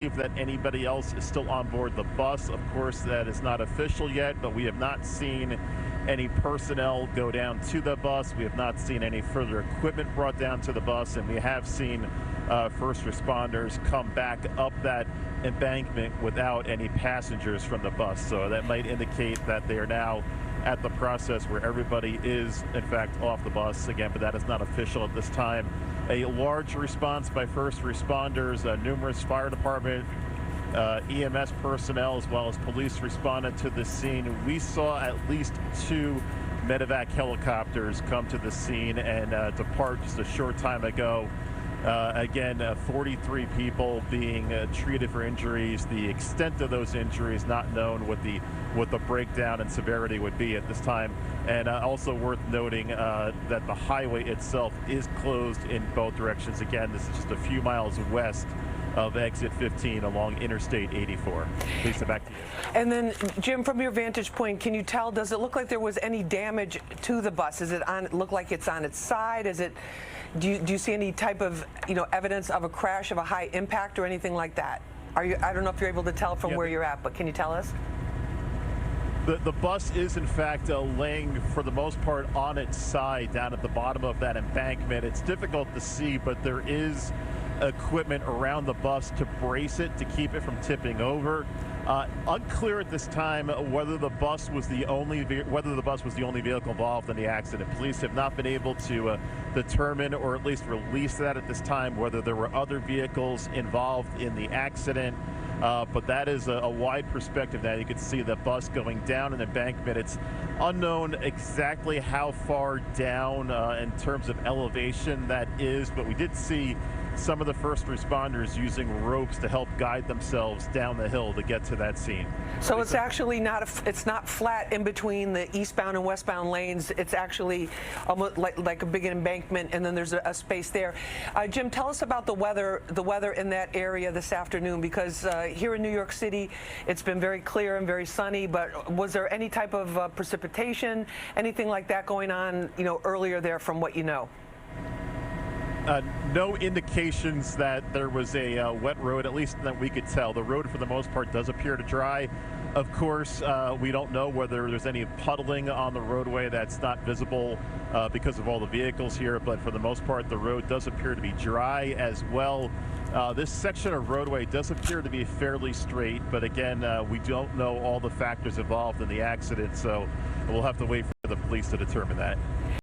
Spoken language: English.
that anybody else is still on board the bus. Of course, that is not official yet, but we have not seen any personnel go down to the bus. We have not seen any further equipment brought down to the bus, and we have seen first responders come back up that embankment without any passengers from the bus. So that might indicate that they are now at the process where everybody is, in fact, off the bus again, but that is not official at this time. A large response by first responders, numerous fire department, EMS personnel, as well as police responded to the scene. We saw at least 2 medevac helicopters come to the scene and depart just a short time ago. Again, 43 people being treated for injuries. The extent of those injuries not known, what the breakdown and severity would be at this time. And also worth noting that the highway itself is closed in both directions. Again, this is just a few miles west of exit 15 along Interstate 84. Lisa, back to you. And then, Jim, from your vantage point, can you tell, does it look like there was any damage to the bus? Is it look like it's on its side? Is it, do you see any type of, evidence of a crash, of a high impact or anything like that? I don't know if you're able to tell from where you're at, but can you tell us? The bus is, in fact, laying, for the most part, on its side down at the bottom of that embankment. It's difficult to see, but there is equipment around the bus to brace it, to keep it from tipping over. Unclear at this time whether the bus was the only vehicle involved in the accident. Police have not been able to determine, or at least release that at this time, whether there were other vehicles involved in the accident. But that is a wide perspective now. You can see the bus going down an embankment. It's unknown exactly how far down in terms of elevation that is, but we did see some of the first responders using ropes to help guide themselves down the hill to get to that scene. So it's actually not it's not flat in between the eastbound and westbound lanes. It's actually almost like a big embankment, and then there's a space there. Jim, tell us about the weather in that area this afternoon, because here in New York City, it's been very clear and very sunny. But was there any type of precipitation, anything like that going on, earlier there, from what you know? No indications that there was a wet road, at least that we could tell. The road, for the most part, does appear to dry. Of course, we don't know whether there's any puddling on the roadway that's not visible because of all the vehicles here, but for the most part, the road does appear to be dry as well. This section of roadway does appear to be fairly straight, but again, we don't know all the factors involved in the accident, so we'll have to wait for the police to determine that.